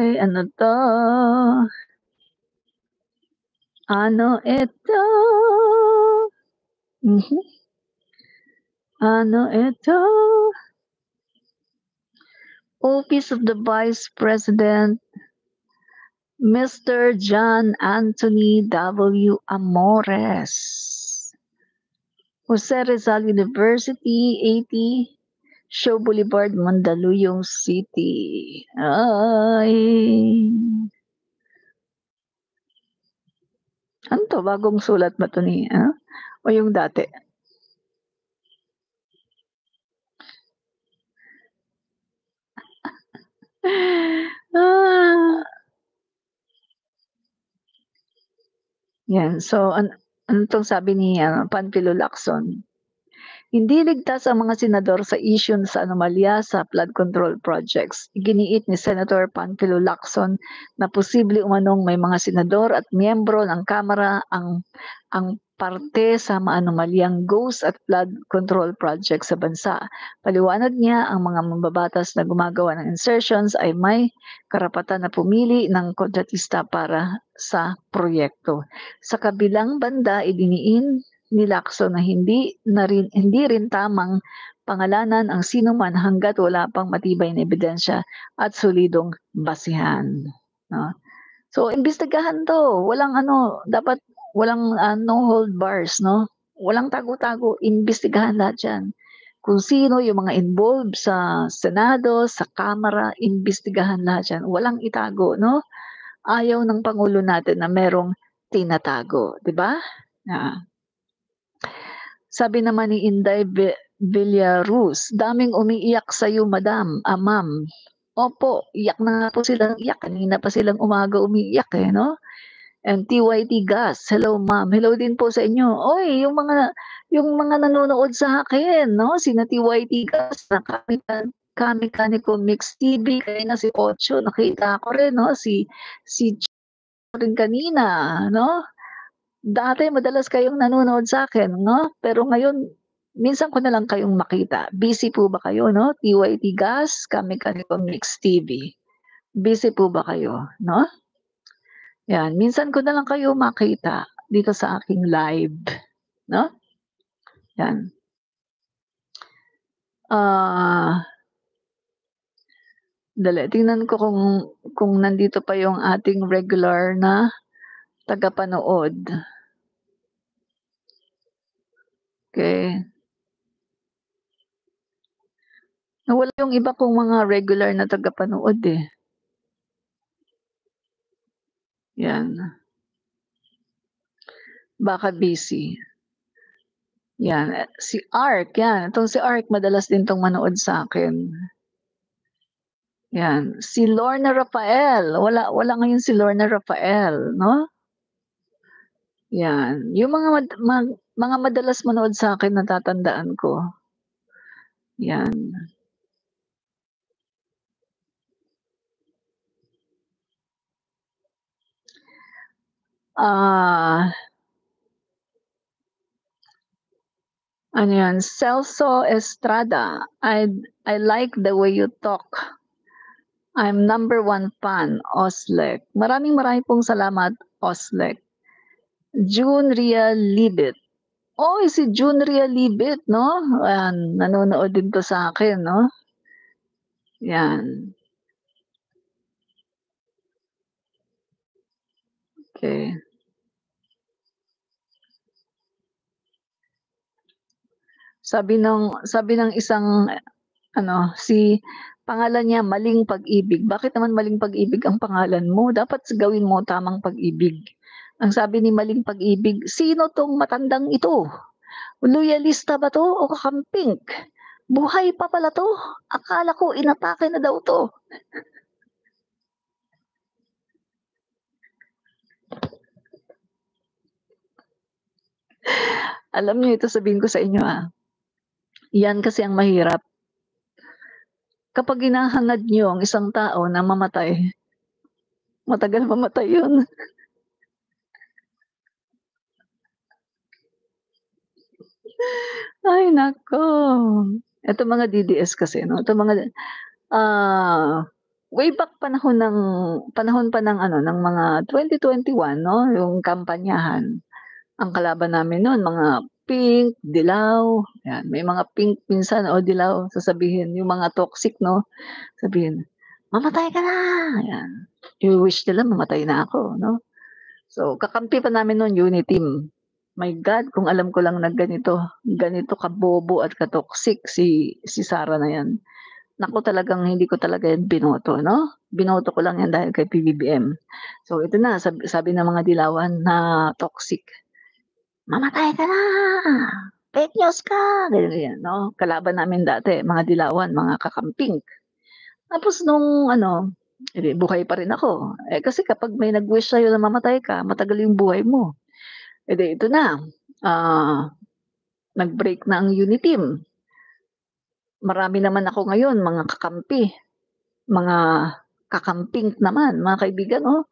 Ay, ano 'to? Ano ito? Mhm. Ano ito? Office of the Vice President, Mr. John Anthony W. Amores. Jose Rizal University, 80 Show Boulevard, Mandaluyong City. Ay. Ano 'to, bagong sulat ba 'to ni o yung dati? Ah, yan. So, ano 'tong sabi ni Panfilo Lacson? Hindi ligtas ang mga senador sa issue sa anomalya sa flood control projects. Iginiit ni Senator Panfilo Lacson na posible umanong may mga senador at miyembro ng Kamara ang parte sa maanomalyang ghost at flood control project sa bansa. Paliwanag niya, ang mga mambabatas na gumagawa ng insertions ay may karapatan na pumili ng kontratista para sa proyekto. Sa kabilang banda, idiniin ni Lacson na hindi rin tamang pangalanan ang sinuman hangga't wala pang matibay na ebidensya at solidong basihan, 'no? So, imbestigahan 'to, walang dapat walang, no hold bars, 'no? Walang tago-tago, imbestigahan lahat 'yan. Kung sino yung mga involved sa Senado, sa Kamara, imbestigahan lahat 'yan, walang itago, 'no? Ayaw ng pangulo natin na merong tinatago, 'di ba? Oo. Sabi naman ni Inday Villaruz, "Daming umiiyak sa'yo madam, ma'am." Opo, iyak na nga po silang iyak, kanina pa silang umaga umiiyak, 'no? And TYT Gas, hello ma'am, hello din po sa inyo. Uy, yung mga nanonood sa akin, 'no, sina TYT Gas, na Kami Kaniko Mix TV, kanina si Ocho nakita ko rin, 'no, si Ch rin kanina, 'no? Dati madalas kayong nanonood sa'kin, 'no, pero ngayon minsan ko na lang kayong makita. Busy po ba kayo, 'no? TYT Gas, Kami Kaniko Mix TV. Busy po ba kayo, 'no? 'Yan, minsan ko na lang kayo makita dito sa aking live, 'no? 'Yan. Ah, Dali tingnan ko kung nandito pa yung ating regular na tagapanood. Okey. Nawala yung iba kong mga regular na tagapanood, eh. 'Yan, baka busy. 'Yan, si Ark 'yan, itong si Ark madalas din 'tong manood sa'kin. 'Yan, si Lorna Rafael, wala wala ngayon si Lorna Rafael, 'no? 'Yan, yung mga madalas manood sa'kin natatandaan ko, 'yan. Ah, Ano 'yan, Celso Estrada, I like the way you talk. I'm number one fan, Oslek. Maraming pong salamat, Oslek. June Ria Libit. Oy, si June Ria Libit, 'no? Ayan, nanonood din 'to sa'kin, 'no? 'Yan, okey. Sabi ng isang si pangalan niya Maling Pag-ibig. Bakit naman Maling Pag-ibig ang pangalan mo? Dapat gawin mo Tamang Pag-ibig. Ang sabi ni Maling Pag-ibig, "Sino 'tong matandang ito? Loyalista ba 'to o kakamping? Buhay pa pala 'to, akala ko inatake na daw 'to." Alam niyo ito sabihin ko sa inyo, 'yan kasi ang mahirap. Kapag hinahangad niyo ang isang tao na mamatay, matagal mamatay 'yun. Ay naku, itong mga DDS kasi 'no, itong mga, ah way back panahon pa ng ano, ng mga 2021 'no, yung kampanyahan. Ang kalaban namin nun mga pink, dilaw, yan. May mga pink minsan o dilaw sasabihin yung mga toxic 'no, sabihin, "Mamatay ka na!" Yan. I-wi-wish nila mamatay na ako 'no. So, kakampi pa namin nun Uniteam. My God, kung alam ko lang na ganito kabobo at ka-toxic si Sara na yan. Naku, talagang hindi ko talaga yan binoto 'no. Binoto ko lang yan dahil kay PBBM. So, ito na sabi ng mga dilawan na toxic, "Mamatay ka na! Fake news ka!" Ganyan, 'no. Kalaban namin dati mga dilawan, mga kakamping. Tapos nung ano, eh, di buhay pa rin ako. Eh, kasi kapag may nag-wish sa'yo na mamatay ka, matagal yung buhay mo. Eh, di ito na, ah, nag-break na ang Uniteam. Marami naman ako ngayon mga kakampi, mga kakamping naman, mga kaibigan, oh.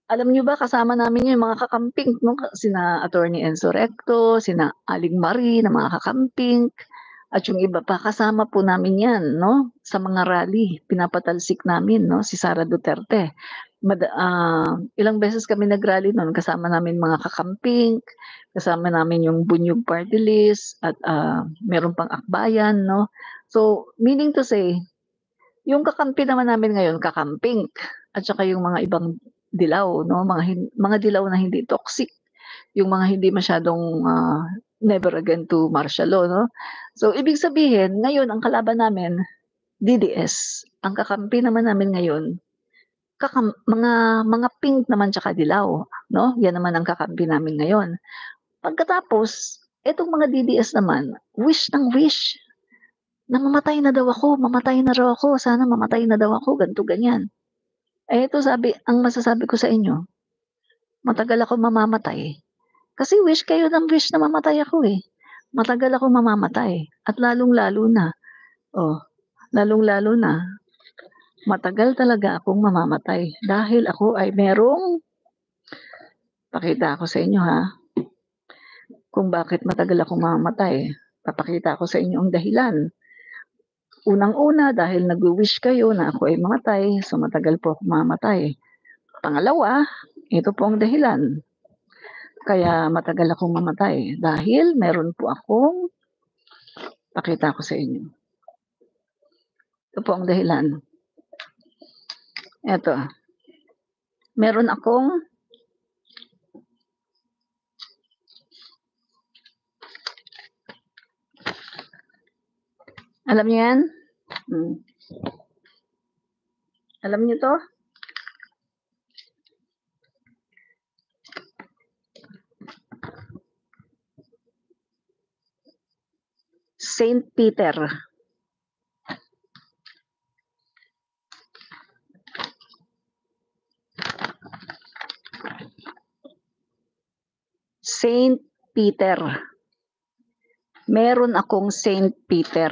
Alam niyo ba kasama namin yung mga kakamping 'no, sina Attorney Enzo Recto, sina Aling Marie na mga kakamping, at yung iba pa kasama po namin 'yan 'no, sa mga rally pinapatalsik namin 'no, si Sara Duterte. Ilang beses kami nag-rally nun kasama namin mga kakamping, kasama namin yung Bunyog Party List at, meron pang Akbayan 'no. So, meaning to say, yung kakampi naman namin ngayon kakamping at saka yung mga ibang dilaw 'no, mga dilaw na hindi toxic, yung mga hindi masyadong, never again to martial law 'no. So, ibig sabihin ngayon ang kalaban namin DDS, ang kakampi naman namin ngayon mga pink naman tsaka dilaw 'no, yan naman ang kakampi namin ngayon. Pagkatapos etong mga DDS naman, wish ng wish na mamatay na daw ako, mamatay na raw ako, sana mamatay na daw ako, ganito, ganyan. Eh, ito ang masasabi ko sa inyo, matagal akong mamamatay. Kasi wish kayo ng wish na mamatay ako, eh. Matagal akong mamamatay at lalong-lalo na, oh, lalong-lalo na, matagal talaga akong mamamatay dahil ako ay merong pakita ko sa inyo, ha, kung bakit matagal akong mamamatay. Papakita ko sa inyo ang dahilan. Unang-una, dahil nagwi-wish kayo na ako ay mamatay, so matagal po akong mamamatay. Pangalawa, ito po ang dahilan. Kaya matagal akong mamatay dahil meron po akong pakita ko sa inyo. Ito po ang dahilan. Eto, meron akong alam niyo yan? Alam niyo 'to? Saint Peter. Saint Peter. Meron akong Saint Peter.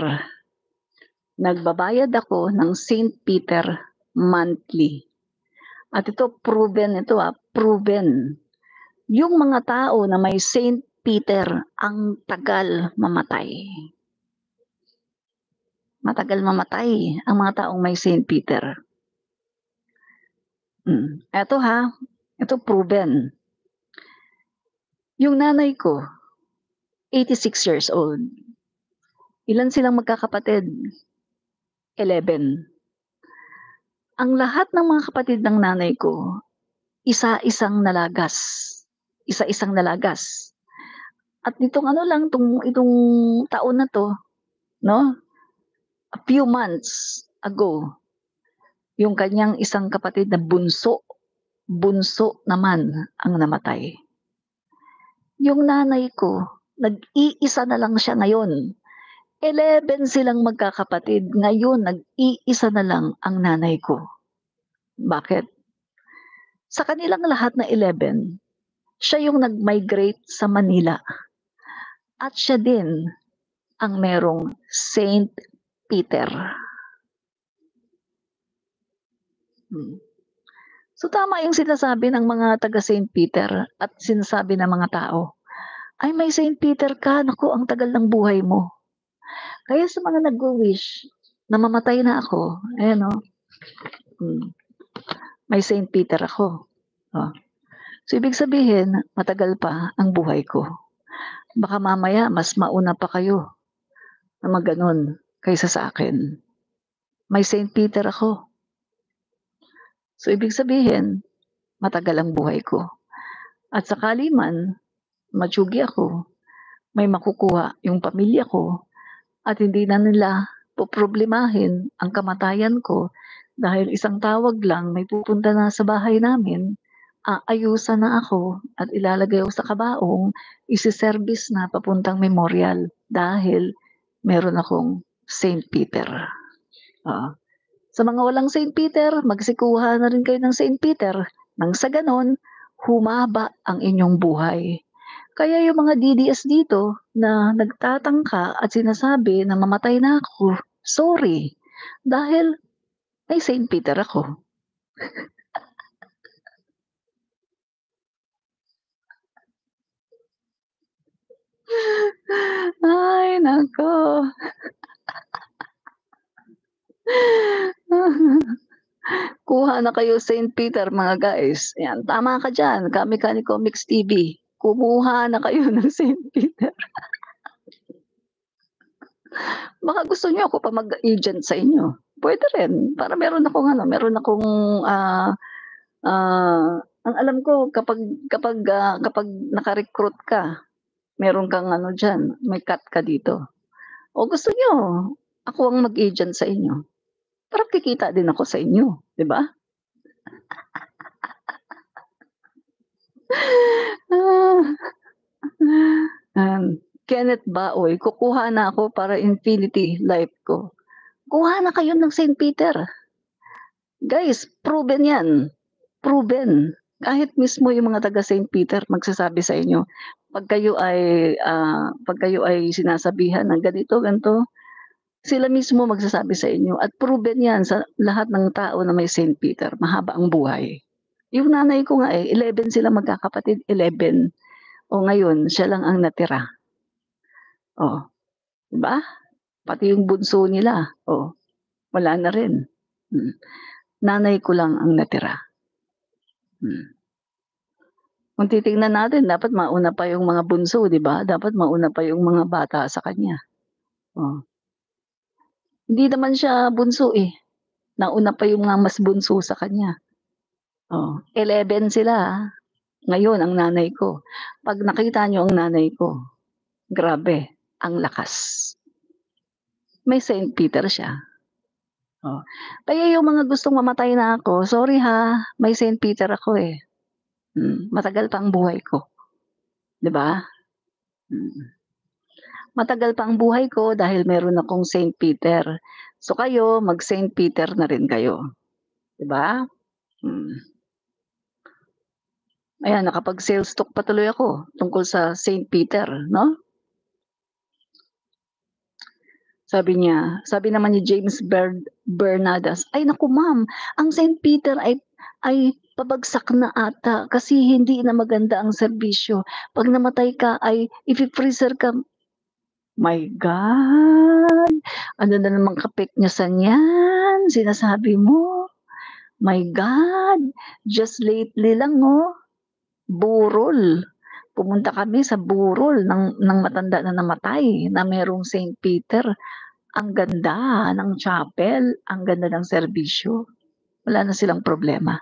Nagbabayad ako ng Saint Peter monthly. At ito proven ito, proven. Yung mga tao na may Saint Peter ang tagal mamatay. Matagal mamatay ang mga taong may Saint Peter. Eto ito proven. Yung nanay ko, 86 years old. Ilan silang magkakapatid? 11. Ang lahat ng mga kapatid ng nanay ko, isa-isang nalagas. Isa-isang nalagas. At nitong ano lang, itong taon na 'to, 'no, a few months ago, yung kanyang isang kapatid na bunso naman ang namatay. Yung nanay ko, nag-iisa na lang siya ngayon. 11 silang magkakapatid, ngayon nag-iisa na lang ang nanay ko. Bakit? Sa kanilang lahat na 11, siya yung nag-migrate sa Manila. At siya din ang merong Saint Peter. So tama yung sinasabi ng mga taga Saint Peter at sinasabi ng mga tao, "Ay may Saint Peter ka, naku ang tagal ng buhay mo." Kaya sa mga nagwi-wish na mamatay na ako, ayan, oh, May Saint Peter ako. Oh. So, ibig sabihin, matagal pa ang buhay ko. Baka mamaya mas mauna pa kayo na maganon kaysa sa akin. May Saint Peter ako. So, ibig sabihin, matagal ang buhay ko. At sakali man, matsugi ako, may makukuha yung pamilya ko at hindi na nila poproblemahin ang kamatayan ko dahil isang tawag lang may pupunta na sa bahay namin, aayusan na ako at ilalagay ako sa kabaong, ise-service na papuntang memorial dahil meron akong Saint Peter. Oo. Sa mga walang Saint Peter, magsikuha na rin kayo ng Saint Peter nang sa ganon, humaba ang inyong buhay. Kaya yung mga DDS dito na nagtatangka at sinasabi na mamatay na ako, sorry, dahil may Saint Peter ako. Ay, nako. Kuha na kayo Saint Peter mga guys. Yan, tama ka dyan. Kami Comics TV. Kumuha na kayo ng Saint Peter. Baka gusto niyo ako pa mag-agent sa inyo. Pwede rin. Para meron akong ang alam ko kapag naka-recruit ka, meron kang diyan, may cut ka dito. O gusto niyo, ako ang mag-agent sa inyo. Para kikita din ako sa inyo, 'di ba? Kenneth Baoy, kukuha na ako para infinity life ko. Kuha na kayo ng Saint Peter. Guys, proven 'yan. Proven. Kahit mismo yung mga taga Saint Peter magsasabi sa inyo, pag kayo ay sinasabihan ng ganito, ganito, sila mismo magsasabi sa inyo at proven 'yan sa lahat ng tao na may Saint Peter, mahaba ang buhay. Yung nanay ko nga 11 sila magkakapatid, 11. O ngayon, siya lang ang natira. Oh, 'di ba? Pati yung bunso nila, wala na rin. Nanay ko lang ang natira. Kung titingnan natin dapat mauna pa yung mga bunso, 'di ba? Dapat mauna pa yung mga bata sa kanya. Oh. Hindi naman siya bunso, nauna pa yung mga mas bunso sa kanya. 11 sila, ngayon ang nanay ko. 'Pag nakita niyo ang nanay ko, grabe, ang lakas. May Saint Peter siya. Kaya yung mga gustong mamatay na ako, sorry ha, may Saint Peter ako, matagal pa ang buhay ko, 'di ba? Matagal pa ang buhay ko dahil meron akong Saint Peter. So kayo, mag-Saint Peter na rin kayo, 'di ba? Ayan, nakapag-sales talk pa tuloy ako tungkol sa Saint Peter, 'no? Sabi naman ni James Bernadas, "Ay naku ma'am, ang Saint Peter ay pabagsak na ata kasi hindi na maganda ang serbisyo. 'Pag namatay ka ay ifi-freezer ka." My God! Ano na namang kapeknyasan 'yan sinasabi mo? My God! Just lately lang burol. Pumunta kami sa burol ng matanda na namatay na merong Saint Peter. Ang ganda ng chapel, ang ganda ng serbisyo. Wala na silang problema.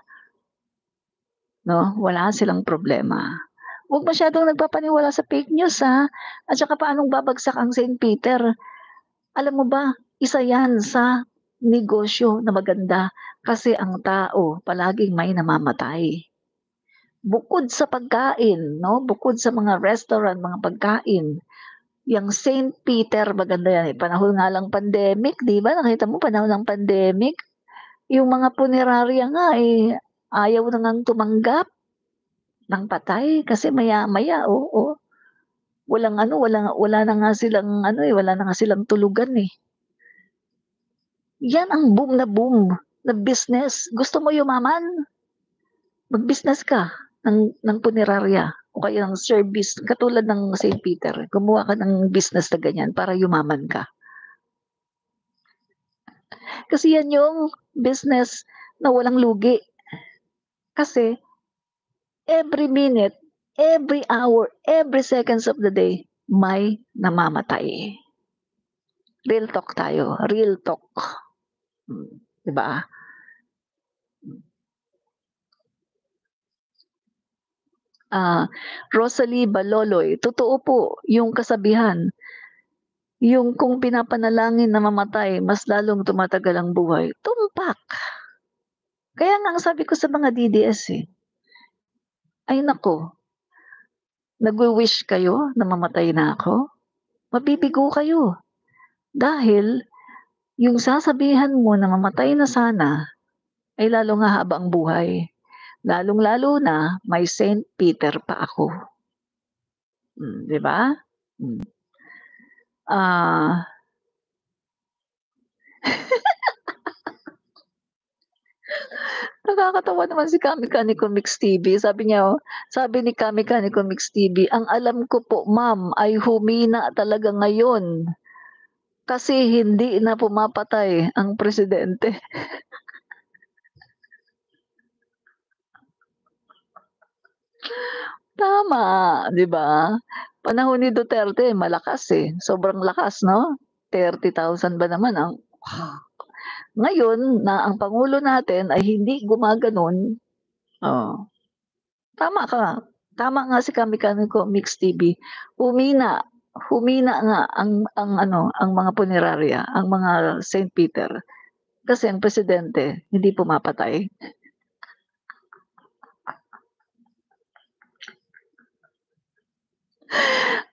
'No, wala silang problema. Huwag masyadong nagpapaniwala sa fake news, at saka paanong babagsak ang Saint Peter. Alam mo ba, isa 'yan sa negosyo na maganda kasi ang tao palaging may namamatay. Bukod sa pagkain 'no, bukod sa mga restaurant, mga pagkain, yang Saint Peter maganda 'yan, panahon nga lang pandemic 'di ba, nakita mo panahon ng pandemic, yung mga punerarya nga, ayaw na ngang tumanggap ng patay kasi maya-maya, wala na nga silang wala na nga silang tulugan, 'Yan ang boom na business. Gusto mo yumaman? Mag-business ka ng punerarya o kaya ng service katulad ng Saint Peter. Gumawa ka ng business na ganyan para yumaman ka. Kasi yan yung business na walang lugi. Kasi every minute, every hour, every seconds of the day, may namamatay. Real talk tayo, real talk. 'Di ba? Rosalie Baloloy, totoo po yung kasabihan, yung kung pinapanalangin na mamatay mas lalong tumatagal ang buhay, tumpak. Kaya nga ang sabi ko sa mga DDS, "Ay naku, nagwi-wish kayo na mamatay na ako? Mabibigo kayo. Dahil yung sasabihan mo na mamatay na sana ay lalong hahaba ang buhay. Lalong-lalo na may Saint Peter pa ako." 'Di ba? Hmm. Ah, Nakakatawa naman si Kami Kaniko Mix TV. Sabi ni Kami Kaniko Mix TV, "Ang alam ko po ma'am ay humina talaga ngayon kasi hindi na pumapatay ang presidente." Tama, 'di ba? Panahon ni Duterte malakas, sobrang lakas 'no? 30,000 ba naman ang ngayon na ang pangulo natin ay hindi gumaganon, oh, tama ka. Tama nga si Kami-Kami ko Mix TV, humina, humina nga ang mga punerarya, ang mga Saint Peter, kasi ang presidente hindi pumapatay.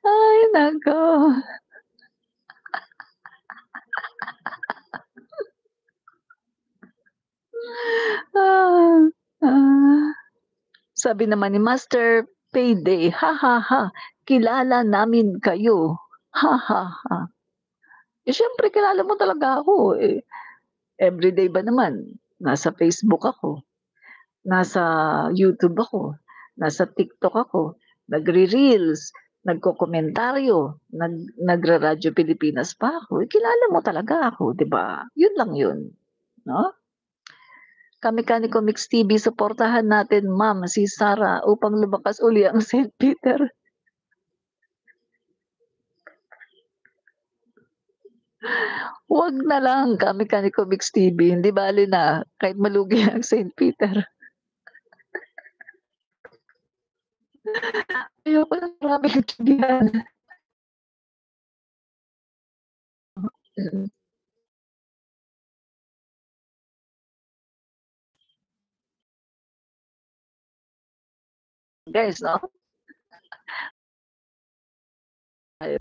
Ay naku, ah, ah. Sabi naman ni Master Payday, "Ha, ha, ha, kilala namin kayo. Ha, ha, ha." Eh, siyempre kilala mo talaga ako, everyday ba naman nasa Facebook ako, nasa YouTube ako, nasa TikTok ako, nagre-reels, nagkokomentaryo, nagraradyo Pilipinas pa ako, kilala mo talaga ako, 'di ba? 'Yun lang 'yun, 'no? Kami-Kani Comics TV, suportahan natin ma'am si Sarah upang lumakas uli ang St. Peter. 'Wag na lang Kami-Kani Comics TV, hindi bale na kahit malugi ang St. Peter. Ayoko ng maraming intindihan. Mm, guys 'no, ayun.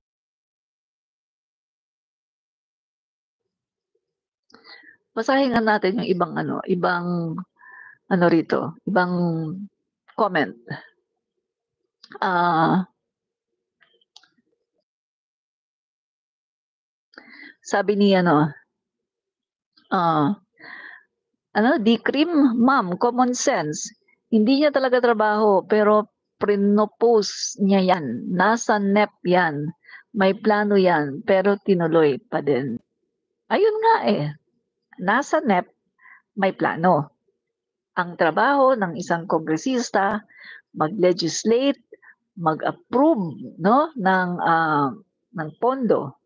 Basahin nga natin yung ibang rito, ibang comment. Ah, Sabi ni ah Decrim, "Ma'am, common sense. Hindi niya talaga trabaho pero prinopose niya 'yan. Nasa NEP 'yan. May plano 'yan pero tinuloy pa din." Ayun nga, nasa NEP may plano. Ang trabaho ng isang kongresista mag-legislate, mag-approve 'no ng pondo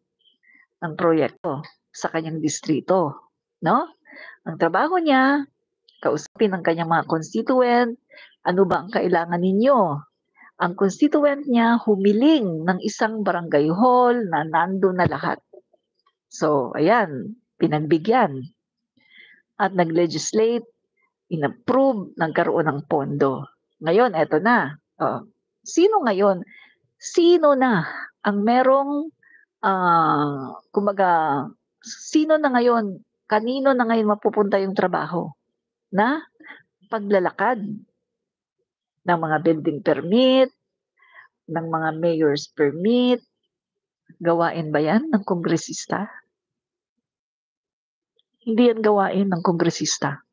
ng proyekto sa kanyang distrito, 'no? Ang trabaho niya kausapin ang kanyang mga constituent, ano ba ang kailangan ninyo? Ang constituent niya humiling ng isang barangay hall na nandun na lahat. So, ayan, pinagbigyan at nag-legislate, inapprove, nagkaroon ng pondo. Ngayon, eto na. Sino ngayon? Sino na ang merong, kumbaga, sino na ngayon, kanino na ngayon mapupunta yung trabaho na paglalakad ng mga building permit, ng mga mayor's permit, gawain ba 'yan ng kongresista? Hindi 'yan gawain ng kongresista.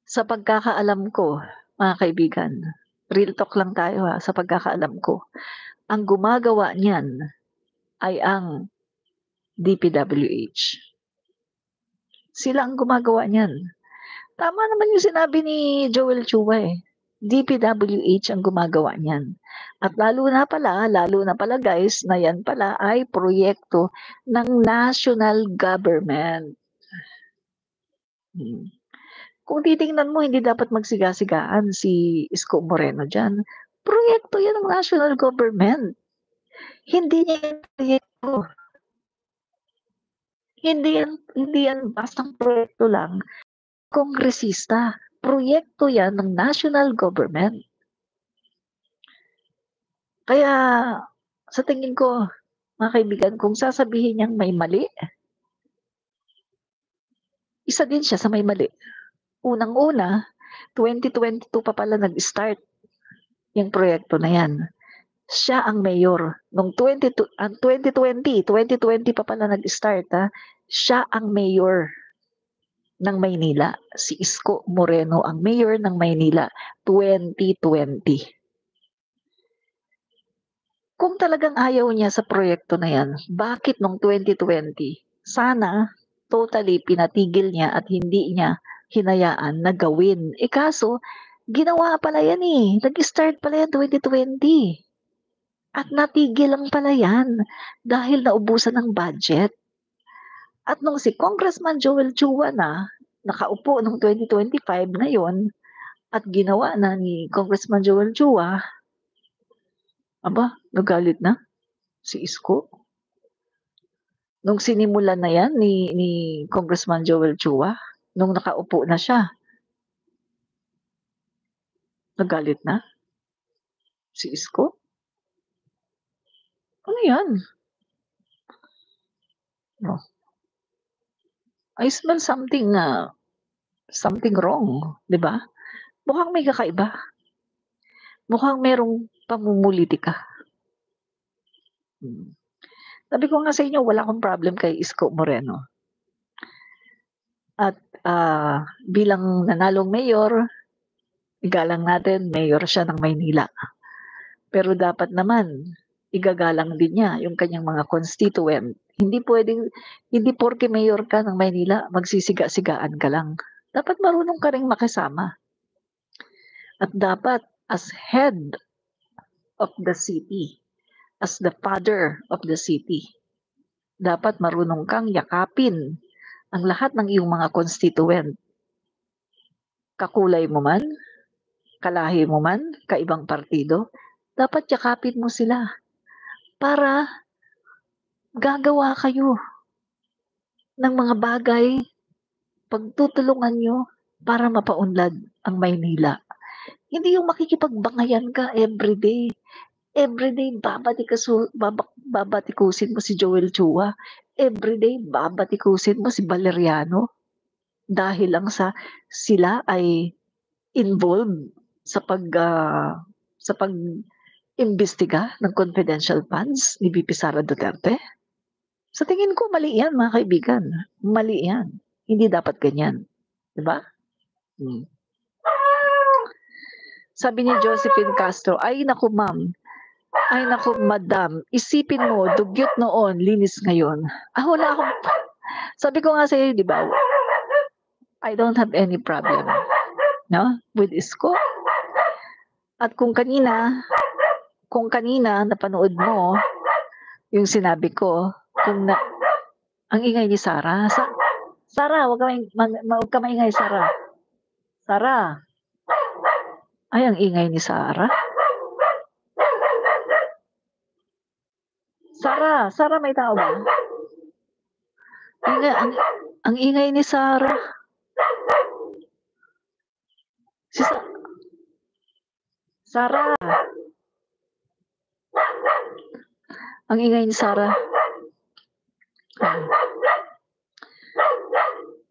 Sa pagkakaalam ko, mga kaibigan, real talk lang tayo, sa pagkakaalam ko, ang gumagawa niyan ay ang DPWH. Sila ang gumagawa niyan. Tama naman yung sinabi ni Joel Chua, eh. DPWH ang gumagawa niyan. At lalo na pala guys, na yan pala ay proyekto ng national government. Kung titingnan mo, hindi dapat magsiga-sigaan si Isko Moreno diyan. Proyekto yan ng national government. Hindi niya yan proyekto. Hindi yan bastang proyekto lang. Kongresista. Proyekto yan ng national government. Kaya sa tingin ko, mga kaibigan, kung sasabihin niyang may mali, isa din siya sa may mali. Unang-una, 2022 pa pala nag-start yung proyekto na yan. Siya ang mayor. Nung 2020 pa pala nag-start, ha? Siya ang mayor ng Maynila. Si Isko Moreno ang mayor ng Maynila 2020. Kung talagang ayaw niya sa proyekto na yan, bakit nung 2020, sana totally pinatigil niya at hindi niya hinayaan na gawin. Kaso, ginawa pala yan eh. Nag-start pala yan 2020. At natigil lang pala yan dahil naubusan ng budget. At nung si Congressman Joel Chua na nakaupo noong 2025 ngayon at ginawa na ni Congressman Joel Chua, aba, nagalit na si Isko. Nung sinimulan na yan ni Congressman Joel Chua, nung nakaupo na siya, nagalit na si Isko. Ano yan? No. I smell something wrong, di ba? Mukhang may kakaiba. Mukhang merong pamumulitika. Sabi ko nga sa inyo, wala akong problem kay Isko Moreno. At bilang nanalong mayor, igalang natin, mayor siya ng Maynila. Pero dapat naman, igagalang din niya yung kanyang mga constituent. Hindi porke mayor ka ng Maynila, magsisiga-sigaan ka lang. Dapat marunong ka ring makisama. At dapat, as head of the city, as the father of the city, dapat marunong kang yakapin ang lahat ng iyong mga constituent. Kakulay mo man, kalahi mo man, kaibang partido, dapat yakapin mo sila para gagawa kayo ng mga bagay, pagtutulungan nyo para mapaunlad ang Maynila. Hindi yung makikipagbangayan ka everyday. Everyday, babatikusin mo si Joel Chua. Everyday, babatikusin mo si Valeriano. Dahil lang sila ay involved sa pag-imbestiga ng confidential funds ni VP Sara Duterte. Sa tingin ko, mali yan, mga kaibigan. Mali yan. Hindi dapat ganyan. Diba? Sabi ni Josephine Castro, ay naku ma'am, ay naku madam, isipin mo, dugyot noon, linis ngayon. Wala akong, sabi ko nga sa iyo, di ba, I don't have any problem, no, with Isko. At kung kanina napanood mo yung sinabi ko, ang ingay ni Sara. Sara, wag ka maingay, Sara. Sara. Ay, ang ingay ni Sara. Sara, may tao ba? Ang ingay ni Sara. Sara. Ang ingay ni Sara.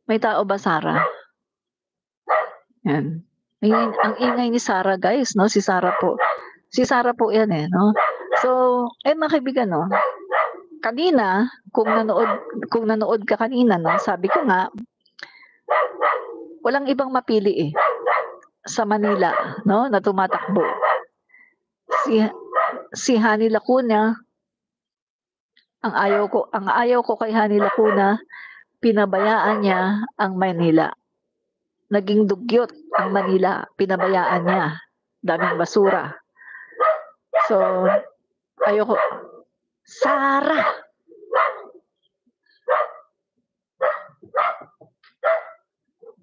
May tao ba, Sara? Yan. Ang ingay ni Sara, guys, no? Si Sara po. Si Sara po yan, eh, no? So, mga kaibigan, no? Kanina, kung nanood ka kanina, no? Sabi ko nga, walang ibang mapili, eh, sa Manila, no? Na tumatakbo. Si Hani Lacuna, ang ayaw ko kay Hani Lacuna, pinabayaan niya ang Manila. Naging dugyot ang Manila, pinabayaan niya. Daming basura. So, ayoko. Sara!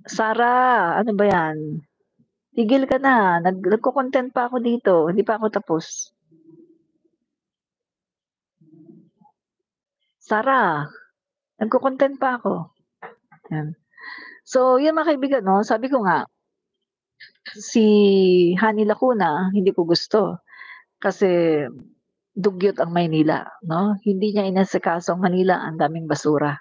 Sara, ano ba yan? Tigil ka na. Nagko-content pa ako dito. Hindi pa ako tapos. Sara, nagko-content pa ako. Yan. So, yun mga kaibigan, no? Sabi ko nga, si Hani Lacuna, hindi ko gusto. Kasi dugyot ang Maynila, no? Hindi niya inasikaso ang Manila, ang daming basura.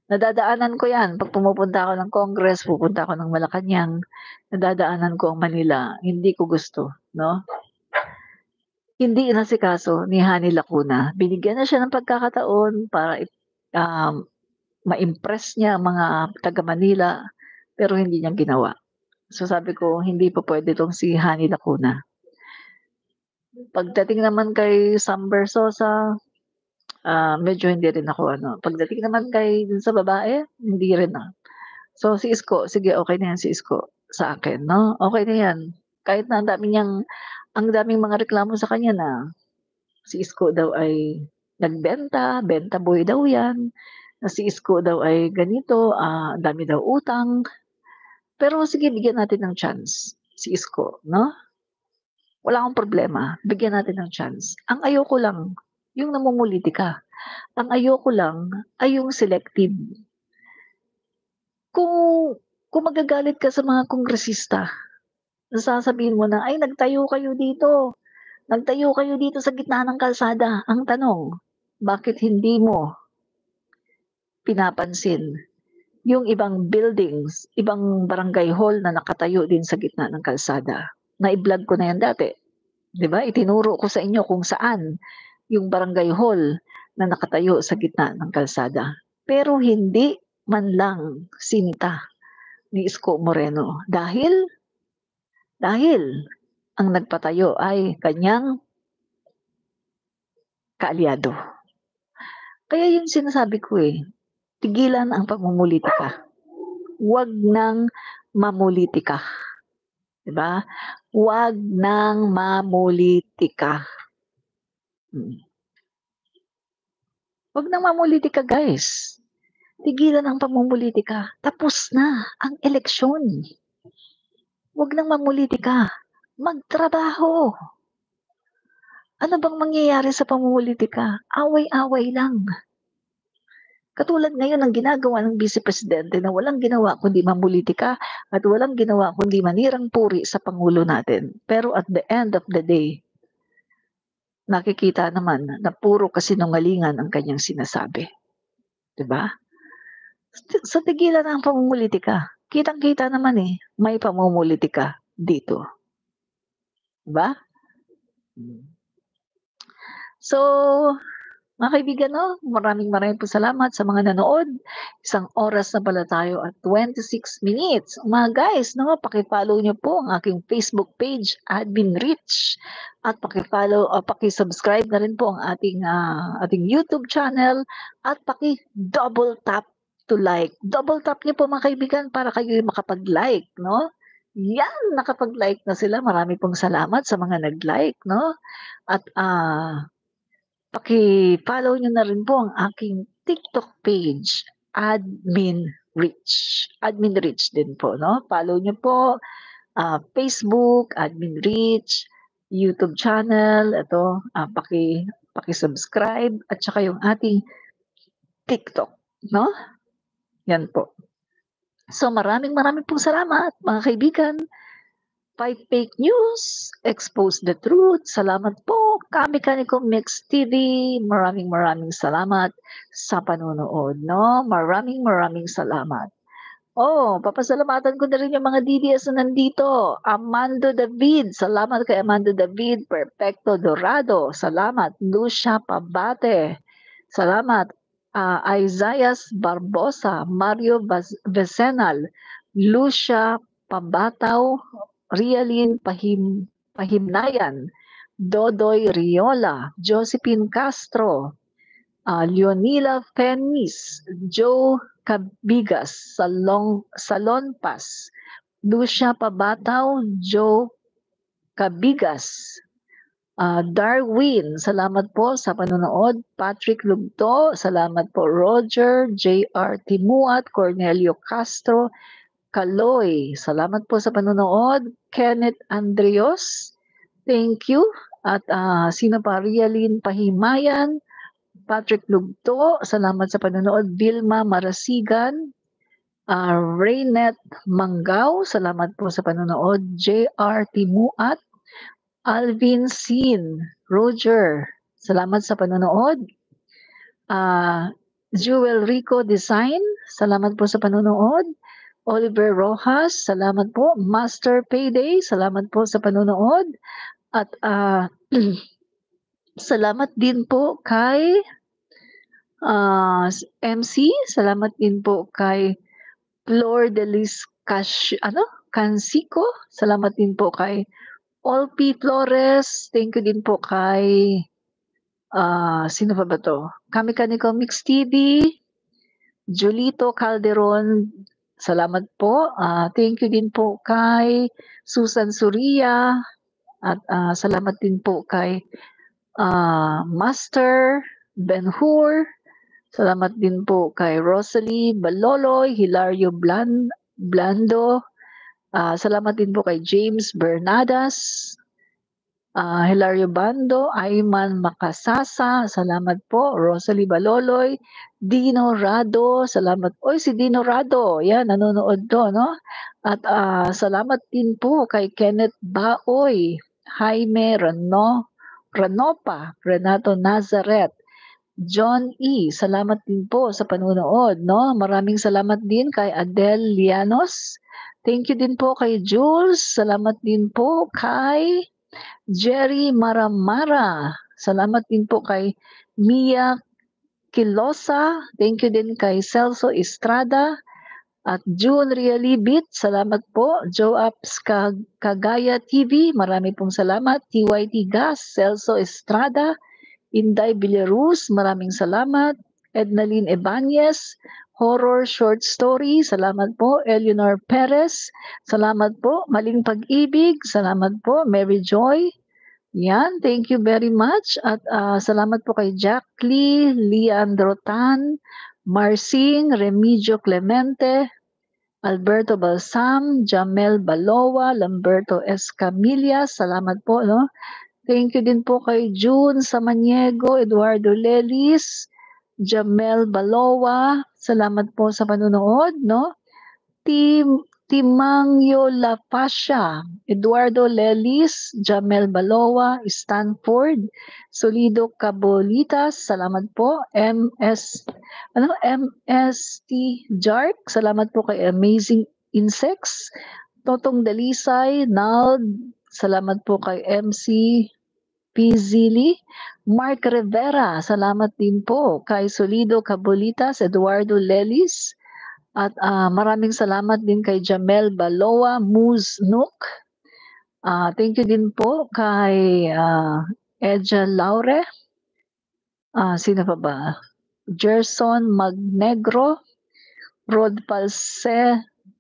Nadadaanan ko yan. Pag pumupunta ako ng Congress, pupunta ako ng Malacanang, nadadaanan ko ang Manila. Hindi ko gusto, no? Hindi inasikaso ni Hani Lacuna. Binigyan na siya ng pagkakataon para ma-impress niya ang mga taga Manila, pero hindi niya ginawa. So sabi ko, hindi pa pwede itong si Hani Lacuna. Pagdating naman kay Sam Versosa, medyo hindi rin ako ano. Pagdating naman kay dun sa babae, hindi rin So si Isko, sige okay na yan si Isko sa akin, no? Okay na yan. Kahit na ang daming mga reklamo sa kanya na si Isko daw ay nagbenta, benta boy daw yan. Na si Isko daw ay ganito, ang dami daw utang. Pero sige, bigyan natin ng chance si Isko, no? Wala akong problema, bigyan natin ng chance. Ang ayoko lang, yung namumulitika. Ang ayoko lang ay yung selective. Kung kung magagalit ka sa mga kongresista, na sasabihin mo na, "Ay nagtayo kayo dito sa gitna ng kalsada." Ang tanong, bakit hindi mo pinapansin yung ibang buildings, ibang barangay hall na nakatayo din sa gitna ng kalsada? Nai-vlog ko na yan dati. 'Di ba? Itinuro ko sa inyo kung saan yung barangay hall na nakatayo sa gitna ng kalsada. Pero hindi man lang sinita ni Isko Moreno dahil ang nagpatayo ay kanyang kaalyado. Kaya yung sinasabi ko tigilan ang pamumulitika. Huwag nang mamulitika. 'Di ba? Huwag nang mamulitika. Huwag nang mamulitika, guys. Tigilan ang pamumulitika. Tapos na ang eleksyon. Huwag nang mamulitika. Magtrabaho. Ano bang mangyayari sa pamumulitika? Away-away lang. Katulad ngayon ng ginagawa ng Vice Presidente na walang ginawa kundi mamulitika at walang ginawa kundi manirang puri sa Pangulo natin. Pero at the end of the day, nakikita naman na puro kasinungalingan ang kanyang sinasabi. 'Di ba? Sa tigilan ang pamumulitika. Kitang-kita naman may pamumulitika dito. 'Di ba? So, mga kaibigan, maraming po salamat sa mga nanood. 1 oras na pala tayo at 26 minutes. Mga guys, paki-follow niyo po ang aking Facebook page, Admin Rich. At paki-follow o paki-subscribe na rin po ang ating YouTube channel at paki-double tap to like. Double tap niyo po mga kaibigan para kayo makapag-like, no? Yan, nakapag-like na sila. Marami pong salamat sa mga nag-like, no? At paki-follow niyo na rin po ang aking TikTok page, Admin Rich. Admin Rich din po, no? Follow niyo po Facebook, Admin Rich, YouTube channel, ito, paki-subscribe at saka yung ating TikTok, no? Yan po. So maraming pong salamat mga kaibigan. Fight fake news, expose the truth. Salamat po, Kamikanico Mix TV. Maraming salamat sa panonood, no? Maraming salamat. Papasalamatan ko na rin yung mga DDS na nandito. Amando David, salamat kay Amando David. Perfecto Dorado, salamat. Lucia Pabate, salamat. Isaias Barbosa, Mario Vesenal, Lucia Pabataw, Rialin Pahimnayan, Dodoy Riola, Josephine Castro, Leonila Penis, Joe Cabigas, Salonpas, Lucia Pabataw, Joe Cabigas, Darwin, salamat po sa panonood. Patrick Lugto, salamat po. Roger, JR Timuat, Cornelio Castro, Kaloy, salamat po sa panonood. Kenneth Andrios, thank you. At sino pa? Rialyn Pahimayan, Patrick Lugto, salamat sa panonood. Vilma Marasigan, Raynet Mangaw, salamat po sa panonood. JR Timuat, Alvin Sin, Roger, salamat sa panonood. Jewel Rico Design, salamat po sa panonood. Oliver Rojas, salamat po. Master Payday, salamat po sa panonood. At salamat din po kay MC, salamat din po kay Flor Delis Cansico, salamat din po kay Olpi Flores, thank you din po kay sino pa ba to? Kamikanico Mix TV, Julito Calderon, salamat po. Thank you din po kay Susan Suria at salamat din po kay Master Ben-Hur. Salamat din po kay Rosalie Baloloy, Hilario Blando. Salamat din po kay James Bernadas, Hilario Bando, Ayman Makasasa, salamat po. Rosalie Baloloy, Dino Rado, salamat. Oy, si Dino Rado, yan, nanonood to, no? At salamat din po kay Kenneth Baoy, Jaime Ranopa, Renato Nazaret, John E., salamat din po sa panonood, no? Maraming salamat din kay Adele Lianos. Thank you din po kay Jules. Salamat din po kay Jerry Maramara. Salamat din po kay Mia Kilosa. Thank you din kay Celso Estrada. At June Realibit, salamat po. Joe Apps Kagaya TV, marami pong salamat. TYT Gas, Celso Estrada. Inday Villaruz, maraming salamat. Ednaline Ebanez, Horror Short Story, salamat po. Eleanor Perez, salamat po. Maling Pag-ibig, salamat po. Mary Joy, yan, thank you very much. At salamat po kay Jack Lee, Leandro Tan, Marcing, Remigio Clemente, Alberto Balsam, Jamel Balowa, Lamberto Escamilla, salamat po, no? Thank you din po kay June Samaniego, Eduardo Lelis, Jamel Balowa. Salamat po sa panonood, no? Timangyo La Pasha, Eduardo Lelis, Jamel Balowa, Stanford, Solido Cabolitas, salamat po. MST Jark, salamat po kay Amazing Insects. Totong Dalisay, Nald, salamat po kay MC Pizili. Mark Rivera, salamat din po kay Solido Cabolitas, Eduardo Lelis. At maraming salamat din kay Jamel Balowa, Moose Nook. Thank you din po kay Edja Laure. Sino pa ba? Gerson Magnegro, Rod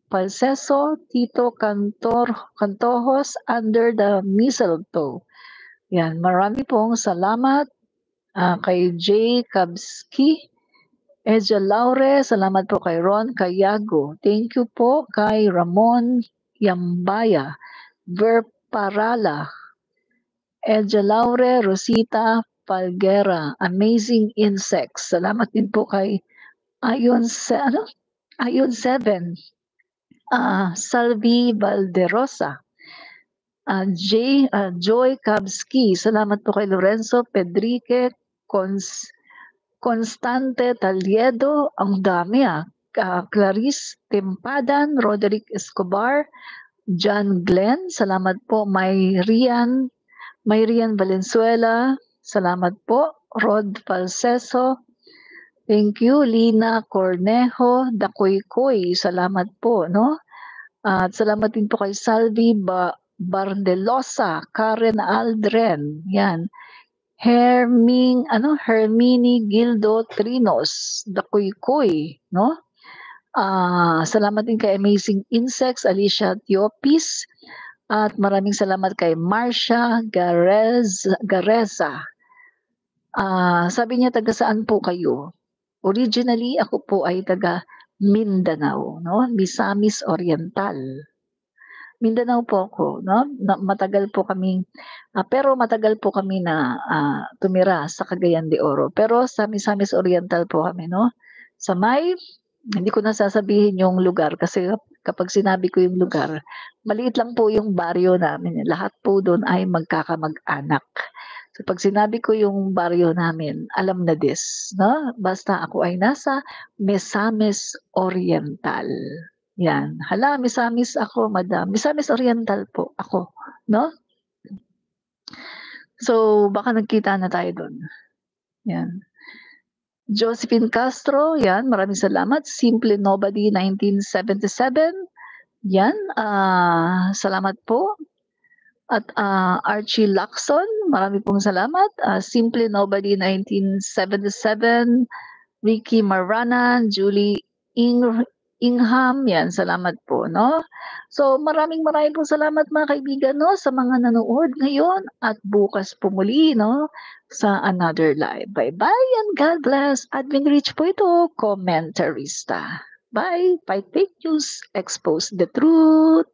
Palseso, Tito Cantojos, Under the Mistletoe. Yan, marami pong salamat kay Jay Kabski, Edja Laure, salamat po kay Ron Cayago. Thank you po kay Ramon Yambaya, Ver Parala, Edja Laure, Rosita Palguera, Amazing Insects. Salamat din po kay Ayon 7, Salvi Valderosa. Joy Kabski, salamat po kay Lorenzo Pedrique, Constante Taliedo, ang dami Clarice Tempadan, Roderick Escobar, John Glenn, salamat po. Mayrian Valenzuela, salamat po. Rod Palseso, thank you. Lina Cornejo, Dakoy-koy, salamat po, no? At salamat din po kay Salvi Bardelosa, Karen Aldren, yan. Hermini Gildo Trinos, Dakoy-koy, 'no? Salamat din kay Amazing Insects, Alicia Tiopis, at maraming salamat kay Marcia Gareza. Sabi niya, taga saan po kayo? Originally, ako po ay taga Mindanao, 'no, Misamis Oriental. Mindanao po ako, 'no, matagal po kaming pero matagal po kami na, tumira sa Cagayan de Oro. Pero sa Misamis Oriental po kami, 'no, sa may hindi ko na sasabihin yung lugar kasi kapag sinabi ko yung lugar, maliit lang po yung baryo namin, lahat po dun ay magkakamag-anak. So 'pag sinabi ko yung baryo namin, alam na this, 'no, basta ako ay nasa Misamis Oriental. 'Yan. Hala, Misamis ako madam, Misamis Oriental po ako, 'no? So, baka nagkita na tayo dun, 'yan. Josephine Castro, 'yan, maraming salamat. Simple Nobody 1977, 'yan, salamat po. At, Archie Lacson, marami pong salamat. Simple Nobody 1977, Ricky Maranan, Julie Ingham, 'yan, salamat po, 'no? So, maraming maraming pong salamat mga kaibigan, 'no, sa mga nanood ngayon at bukas po muli, 'no, sa another live. Bye-bye and God bless. Admin Rich po ito, komentarista. Bye. Fight fake news, expose the truth.